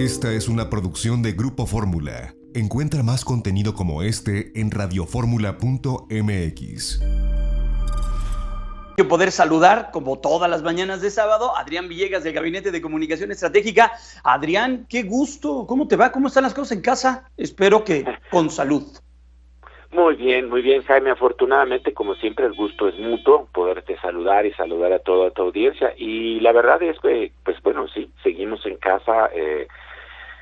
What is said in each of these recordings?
Esta es una producción de Grupo Fórmula. Encuentra más contenido como este en radioformula.mx. Poder saludar, como todas las mañanas de sábado, a Adrián Villegas del Gabinete de Comunicación Estratégica. Adrián, qué gusto, ¿cómo te va? ¿Cómo están las cosas en casa? Espero que con salud. Muy bien, Jaime. Afortunadamente, como siempre, el gusto es mutuo, poderte saludar y saludar a toda tu audiencia. Y la verdad es que, pues bueno, sí, seguimos en casa.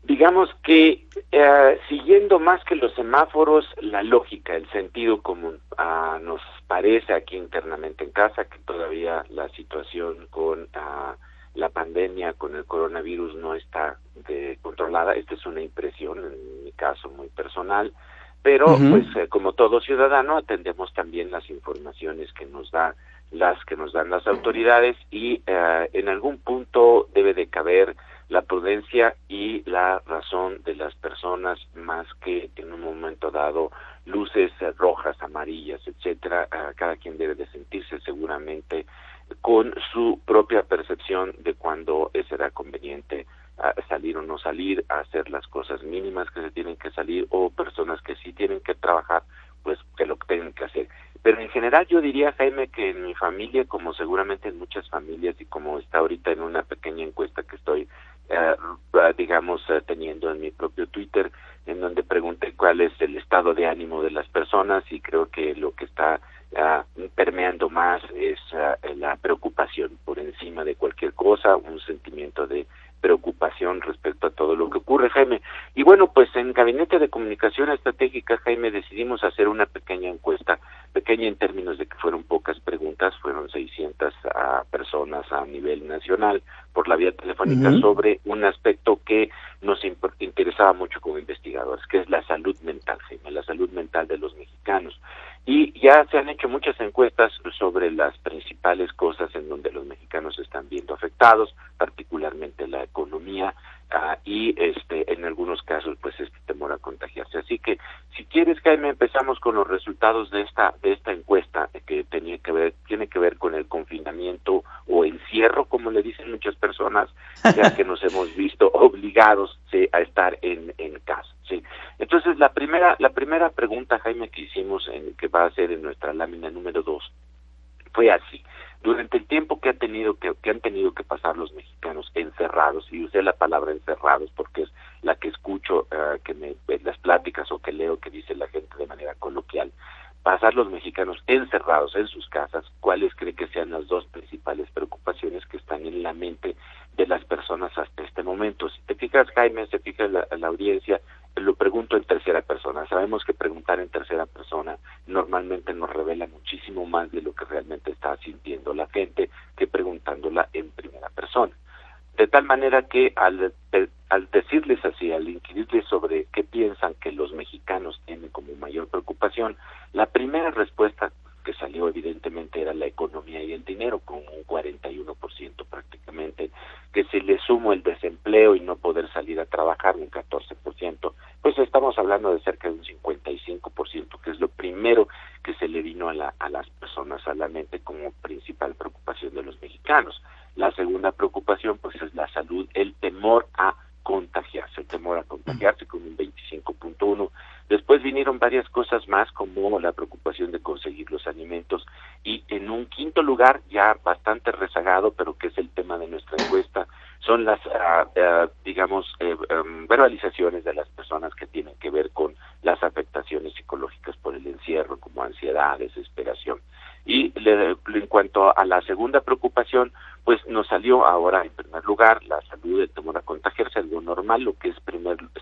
Digamos que siguiendo más que los semáforos, la lógica, el sentido común. Nos parece aquí internamente en casa que todavía la situación con la pandemia, con el coronavirus no está controlada. Esta es una impresión, en mi caso, muy personal. Pero, pues, como todo ciudadano, atendemos también las informaciones que nos dan las autoridades y en algún punto debe de caber la prudencia y la razón de las personas, más que en un momento dado luces rojas, amarillas, etcétera. Cada quien debe de sentirse seguramente con su propia percepción de cuándo será conveniente salir o no salir, hacer las cosas mínimas que se tienen que salir, o personas que sí tienen que trabajar, pues que lo tienen que hacer. Pero en general yo diría, Jaime, que en mi familia, como seguramente en muchas familias, y como está ahorita en una pequeña encuesta que estoy teniendo en mi propio Twitter, en donde pregunté cuál es el estado de ánimo de las personas, y creo que lo que está permeando más es la preocupación por encima de cualquier cosa, un sentimiento de preocupación respecto a todo lo que ocurre, Jaime. Y bueno, pues en Gabinete de Comunicación Estratégica, Jaime, decidimos hacer una pequeña encuesta, pequeña en términos de que fueron pocas preguntas, fueron 600 personas a nivel nacional por la vía telefónica, sobre un aspecto que nos interesaba mucho como investigadores, que es la salud mental, Jaime, la salud mental de los mexicanos. Y ya se han hecho muchas encuestas sobre las principales cosas en donde los mexicanos se están viendo afectados, particularmente la economía, y en algunos casos pues este temor a contagiarse. Así que si quieres, Jaime, empezamos con los resultados de esta encuesta que tiene que ver con el confinamiento o encierro, como le dicen muchas personas, ya que nos hemos visto obligados, sí, a estar en casa. Sí. Entonces la primera pregunta, Jaime, que hicimos, que va a ser en nuestra lámina número 2, fue así: durante el tiempo que han tenido que pasar los mexicanos encerrados, y usé la palabra encerrados porque es la que escucho en las pláticas o que leo que dice la gente de manera coloquial, pasar los mexicanos encerrados en sus casas, ¿cuáles cree que sean las dos principales preocupaciones que están en la mente de las personas hasta este momento? Si te fijas, Jaime, se fija la audiencia, lo pregunto en tercera persona. Sabemos que preguntar en tercera persona normalmente nos revela muchísimo más de lo que realmente está sintiendo la gente que preguntándola en primera persona. De tal manera que al decirles así, al inquirirles sobre qué piensan que los mexicanos tienen como mayor preocupación, la primera respuesta que salió evidentemente era la economía y el dinero, con un 41% prácticamente, que si le sumo el desempleo y no poder salir a trabajar, un 14%, pues estamos hablando de cerca de un 55%, que es lo primero que se le vino a las personas a la mente como principal preocupación de los mexicanos. La segunda preocupación pues es la salud, el temor a contagiarse con un 25.1%. Después vinieron varias cosas más, como la preocupación de conseguir los alimentos, y en un quinto lugar, ya bastante rezagado, pero que es el tema de nuestra encuesta, son las verbalizaciones de las personas que tienen que ver con las afectaciones psicológicas por el encierro, como ansiedad, desesperación. Y en cuanto a la segunda preocupación, pues nos salió ahora en primer lugar la salud, el temor a contagiarse, algo normal. Lo que es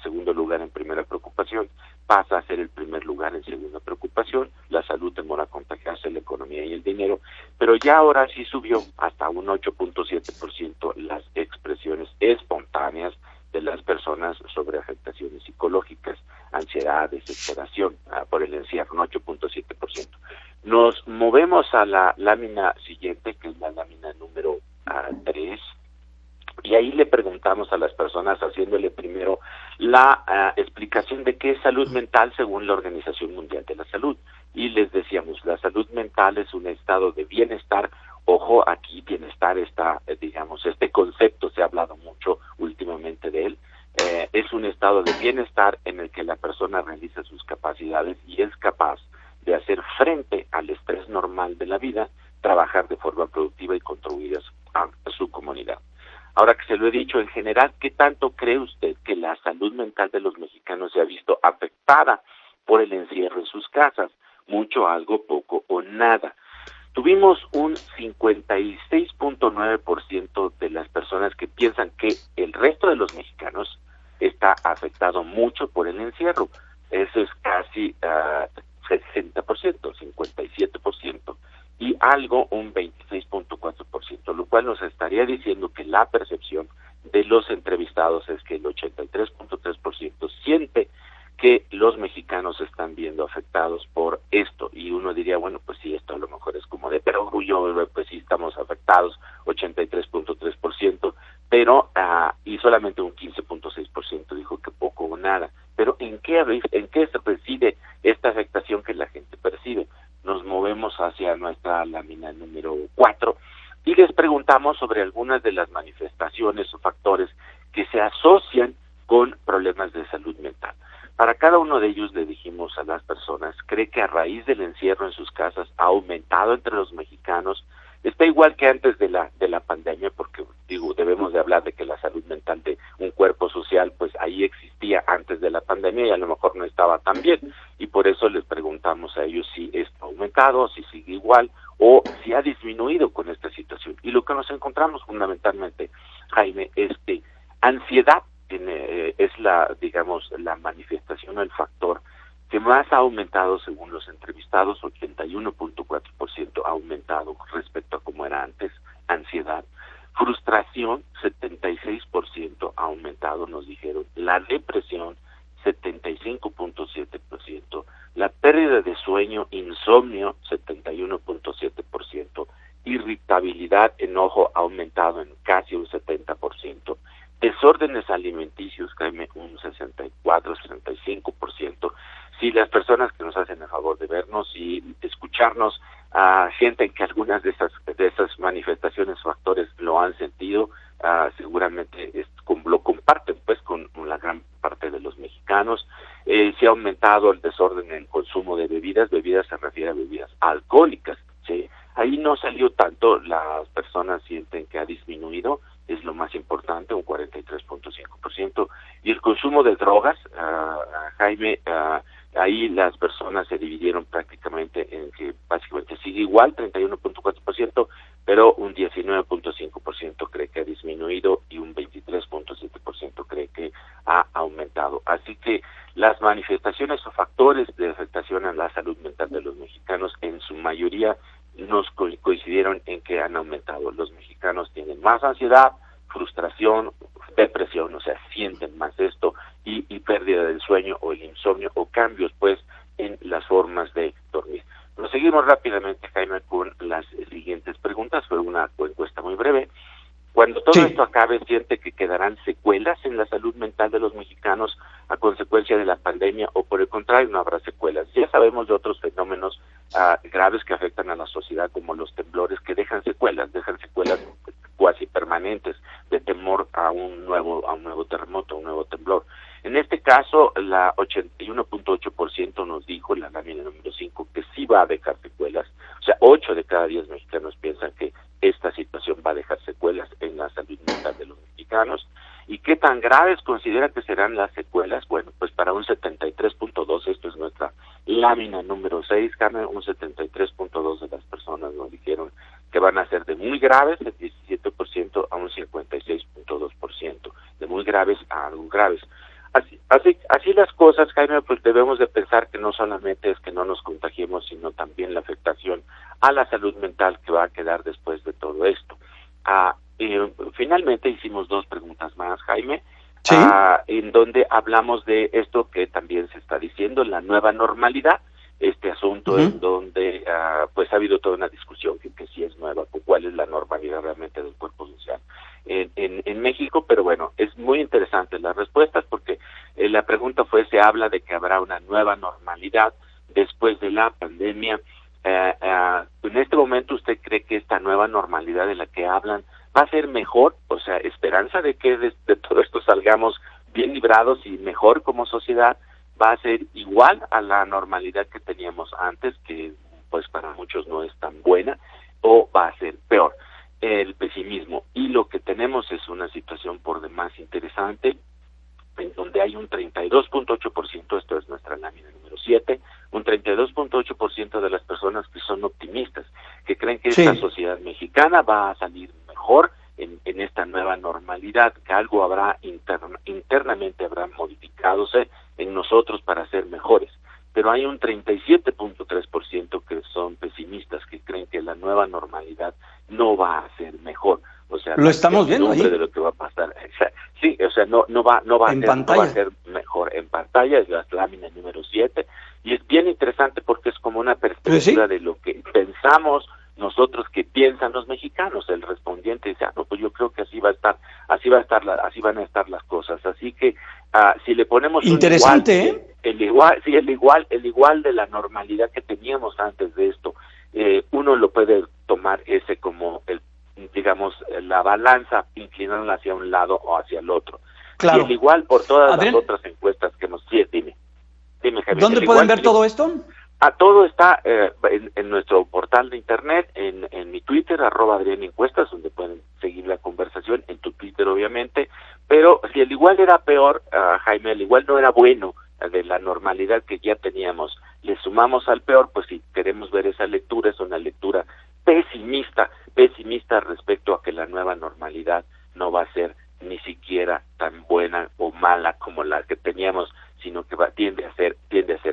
segundo lugar en primera preocupación pasa a ser el primer lugar en segunda preocupación, la salud, temor a contagiarse, la economía y el dinero. Pero ya ahora sí subió hasta un 8.7% las expresiones espontáneas de las personas sobre afectaciones psicológicas, ansiedad, desesperación por el encierro, un 8.7%. Nos movemos a la lámina siguiente, que es la lámina número 3, y ahí le preguntamos a las personas, haciéndole primero la explicación de qué es salud mental según la Organización Mundial de la Salud. Y les decíamos, la salud mental es un estado de bienestar. Ojo, aquí bienestar está, este concepto se ha hablado mucho últimamente de él, es un estado de bienestar en el que la persona realiza sus capacidades y es capaz de hacer frente al estrés normal de la vida, trabajar de forma productiva y contribuir a su comunidad. Ahora que se lo he dicho, en general, ¿qué tanto cree usted que la salud mental de los mexicanos se ha visto afectada por el encierro en sus casas? Mucho, algo, poco o nada. Tuvimos un 56.9% de las personas que piensan que el resto de los mexicanos está afectado mucho por el encierro. Eso es casi 60%, 57%, y algo, un 26.4%, lo cual nos estaría diciendo que la percepción de los entrevistados es que el 83.3% siente que los mexicanos se están viendo afectados por esto, y uno diría, bueno, pues sí, esto a lo mejor es como de perogrullo, pues sí estamos afectados, 83.3%, pero y solamente un 15.6% dijo que poco o nada. Pero ¿en qué se reside esta afectación que la gente percibe? Nos movemos hacia nuestra lámina número 4 y les preguntamos sobre algunas de las manifestaciones o factores que se asocian con problemas de salud mental. Para cada uno de ellos le dijimos a las personas, ¿cree que a raíz del encierro en sus casas ha aumentado entre los mexicanos? Está igual que antes de la pandemia, porque digo, debemos de hablar de que la salud mental de un cuerpo social, pues ahí existía antes de la pandemia y a lo mejor no estaba tan bien, y por eso les preguntamos a ellos si esto ha aumentado, si sigue igual o si ha disminuido con esta situación. Y lo que nos encontramos fundamentalmente, Jaime, es que ansiedad es la manifestación o el factor que más ha aumentado según los entrevistados, 81.4% ha aumentado respecto a como era antes, ansiedad. Frustración, 76% ha aumentado, nos dijeron. La depresión, 75.7%. La pérdida de sueño, insomnio, 71.7%. Irritabilidad, enojo, ha aumentado en casi un 70%. Desórdenes alimenticios, Jaime, un 64-65%. Si las personas que nos hacen el favor de vernos y escucharnos sienten que algunas de esas manifestaciones o factores lo han sentido, seguramente lo comparten pues con la gran parte de los mexicanos. Se ha aumentado el desorden en el consumo de bebidas se refiere a bebidas alcohólicas, ¿sí? Ahí no salió tanto, las personas sienten que ha disminuido, es lo más importante, un 43.5%, y el consumo de drogas, Jaime, ahí las personas se dividieron prácticamente en que básicamente sigue igual, 31.4%, pero un 19.5% cree que ha disminuido y un 23.7% cree que ha aumentado. Así que las manifestaciones o factores de afectación a la salud mental de los mexicanos en su mayoría nos coincidieron en que han aumentado. Los mexicanos tienen más ansiedad, frustración, depresión, o sea, sienten más esto, y pérdida del sueño o el insomnio o cambios pues en las formas de dormir. Nos seguimos rápidamente, Jaime, con las siguientes preguntas. Fue una encuesta muy breve. Cuando todo esto acabe, ¿siente que quedarán secuelas en la salud mental de los mexicanos a consecuencia de la pandemia, o por el contrario no habrá secuelas? Ya sabemos de otros fenómenos graves que afectan a la sociedad, como los temblores, que dejan secuelas cuasi permanentes de temor a un nuevo terremoto, a un nuevo temblor. En este caso, la 81.8% nos dijo en la lámina número 5 que sí va a dejar secuelas. O sea, 8 de cada 10 mexicanos piensan que esta situación va a dejar secuelas en la salud mental de los mexicanos. ¿Y qué tan graves considera que serán las secuelas? Bueno, pues para un 73.2, esto es nuestra lámina número 6, Carmen, un 73.2 de las personas nos dijeron que van a ser de muy graves, del 17% a un 56.2%, de muy graves a algo graves. Así las cosas, Jaime, pues debemos de pensar que no solamente es que no nos contagiemos, sino también la afectación a la salud mental que va a quedar después de todo esto. Finalmente hicimos 2 preguntas más, Jaime, ¿sí? En donde hablamos de esto que también se está diciendo, la nueva normalidad, este asunto en donde pues ha habido toda una discusión que si es nueva, cuál es la normalidad realmente del cuerpo social en México, pero bueno, es muy interesante las respuestas porque la pregunta fue, se habla de que habrá una nueva normalidad después de la pandemia. En este momento, ¿usted cree que esta nueva normalidad de la que hablan va a ser mejor? O sea, esperanza de que de todo esto salgamos bien librados y mejor como sociedad, va a ser igual a la normalidad que teníamos antes, que pues para muchos no es tan buena, o va a ser peor. El pesimismo. Y lo que tenemos es una situación por demás interesante, en donde hay un 32.8%, esto es nuestra lámina número 7, un 32.8% de las personas que son optimistas, que creen que esta sociedad mexicana va a salir mejor en esta nueva normalidad, que algo habrá internamente habrá modificadose en nosotros para ser mejores. Pero hay un 37.3% que son pesimistas, que creen que la nueva normalidad no va a ser mejor. O sea, lo estamos viendo ahí. De lo que va a pasar. Sí, o sea, no va a ser mejor en pantalla, es la lámina número 7, y es bien interesante porque es como una perspectiva de lo que pensamos nosotros, que piensan los mexicanos. El respondiente dice, no, pues yo creo que así van a estar las cosas. Así que si le ponemos interesante, el igual de la normalidad que teníamos antes de esto, uno lo puede tomar ese como la balanza, inclinarla hacia un lado o hacia el otro. Claro. Y el igual por todas Adrián, las otras encuestas que hemos... Sí, dime Javier. ¿Dónde pueden ver todo esto? Todo está en nuestro portal de internet, en mi Twitter, @AdriánEncuestas, donde pueden seguir la conversación, en tu Twitter obviamente, pero si el igual era peor, Jaime, el igual no era bueno, de la normalidad que ya teníamos, le sumamos al peor, pues si queremos ver esa lectura, es una lectura pesimista respecto a que la nueva normalidad no va a ser ni siquiera tan buena o mala como la que teníamos, sino que tiende a ser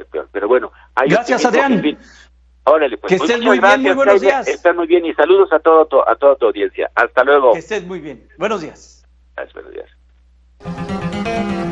peor. Pero bueno, gracias, Adrián. Órale, pues. Que estés muy bien, muy buenos días. Están muy bien y saludos a toda tu audiencia. Hasta luego. Que estés muy bien. Buenos días. Buenos días.